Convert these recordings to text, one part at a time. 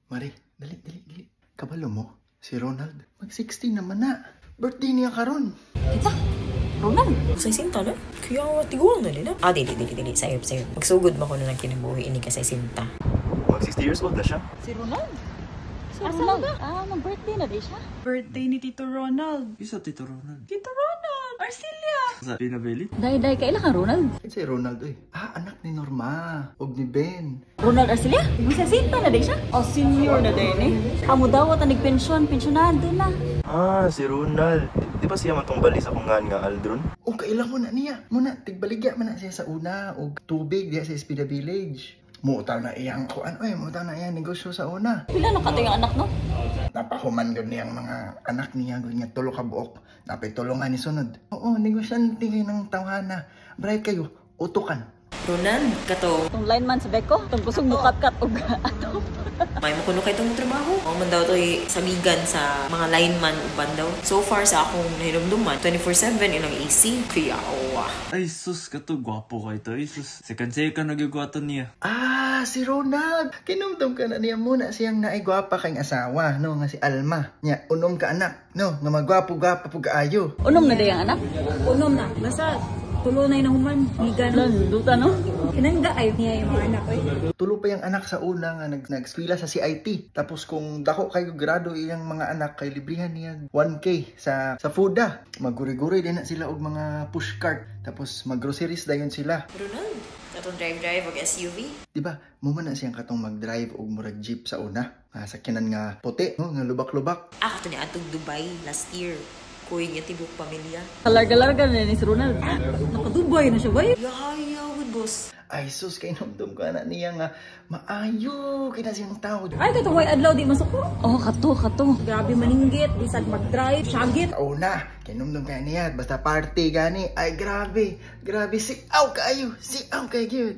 Mari, dali. Kabalo mo, si Ronald. Mag-16 naman na. Birthday niya karon. Kita? Ronald? Sa sinta na? Kaya tiguan na nila. Dili. Sayop. Magsugod mo ko na ng kinabuhi ini ka sa sinta. Mag 60 years old na siya. Si Ronald? Asa ba? Mag-birthday na di siya. Birthday ni Tito Ronald. Isa Tito Ronald. Tito Ronald! Arcelia! Sa Pinabeli? Day, kailan ka Ronald? Si Ronald, anak ni Norma. Og ni Ben. Ronald Arcelia? Bisa sinta na di siya? O senior na din eh. Amo daw at nagpensyon, pensyonado na. Si Ronald. Di ba siya matong bali sa kungan nga Aldron? O kailan mo na niya. Muna, tigbaligya man na siya sa una. Og tubig diya sa Espida Village. Muutaw na iyang muutaw na iyang negosyo sa una. Pila na kato yung anak no? Napahuman gud niyang mga anak niya gud nga tulo ka buok. Napay tulungan ni sunod. Oo, negosyante kayo ng tawhana. Bright kayo, utukan. Ronald, kato. Itong lineman sa Beko, itong kusog mukat-kat og ato. May makuno kay itong trabaho. Ako man daw to'y sagigan sa mga lineman uban daw. So far sa akong nahinumduman, 24/7 ilang AC. Kaya Ay sus, kato gwapo kay to. Ay sus, second nagigwato niya. Si Ronald. Kinumdum ka na niya muna siyang naigwapa kang asawa, no? Nga si Alma. Nya, unom ka anak, no? Nga magwapo-gwapo po kaayo. Unom na di ang anak? Unom na. Basta tulo na yung human. Higa na. Duta no? Kinangga ay niya yung mga anak ko. Tulo pa yung anak sa una nga nag-eskwela sa CIT. Tapos kung dako kayo grado iyang mga anak kay librihan niya 1K sa FUDA. Maguri-guri din na sila og mga pushcart. Tapos mag-groceries dayon sila. Ronald, katong drive og SUV. Diba, muma na siyang katong mag-drive og murag jeep sa una. Sakyanan nga puti, no? Nga lubak-lubak. Kato ni atong Dubai last year. Kuy niya tibok pamilya. Kalarga-larga na ni si Ronald. Nakadubay na siya ba? Yahayaw, boss. Ay sus, kay numdum ka na niya nga maayo kina siyang tao. Ay, katuway adlaw di masuko. Oh, kato. Grabe maninggit. Bisag mag-drive. Syagit. Oo na, kay numdum ka niya. Basta party gani. Ay grabe si aw kayo. Gyud.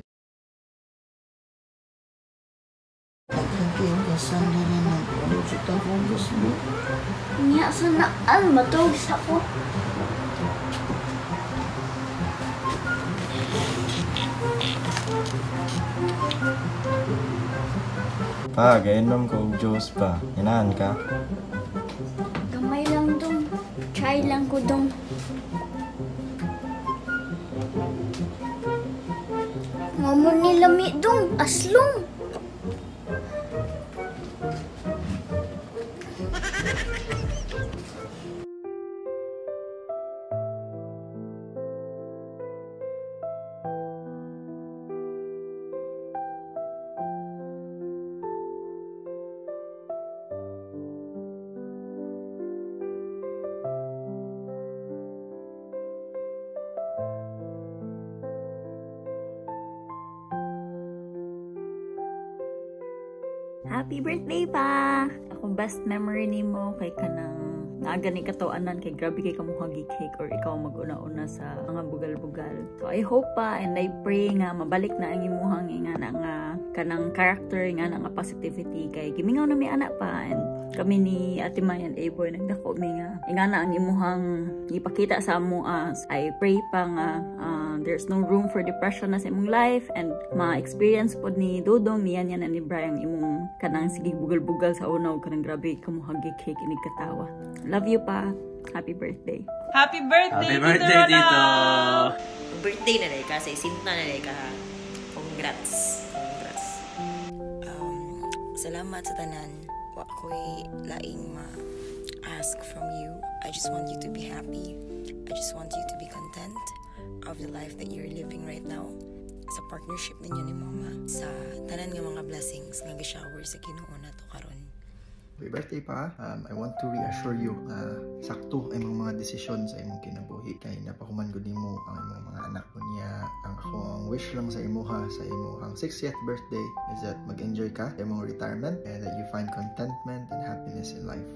Niya sana matog sa ko. Gainom ko og juice pa. Inahan ka? Gamay lang dong. Try lang ko dong. Ngamon ni lami dong. Aslong. Happy birthday pa! Akong best memory ni mo kay kanang naaga ni katuanan kay grabe kay kamuhang cake or ikaw mag-una-una sa mga bugal-bugal. So I hope pa and I pray nga mabalik na ang imuhang nga na nga kanang character nga na nga positivity kay gimingaw na may anak pa and kami ni Ate May and A-Boy nagdako mi nga na ang imuhang ipakita sa amo as I pray pa nga there's no room for depression na sa imong life and ma-experience pod ni Dodong niyan yan ni Brian imong kanang sige bugal-bugal sa unaw kanang grabe kamuhang cake inig katawa. Love you pa. Happy birthday. Happy birthday, Happy birthday, Tito! Birthday na rin ka, sa isinta na rin ka. Congrats. Salamat sa tanan. Wa ko'y laing ma-ask from you. I just want you to be happy. I just want you to be content of the life that you're living right now. Sa partnership ninyo ni Mama. Sa tanan nga mga blessings nga gi-shower sa Ginoo nato karon. Happy birthday pa. I want to reassure you sakto ay mga desisyon sa imong kinabuhi kay napahuman gud nimo ang imong mga anak niya. Ang akong wish lang sa imuha sa imong 60th birthday is that mag-enjoy ka sa imong retirement and that you find contentment and happiness in life.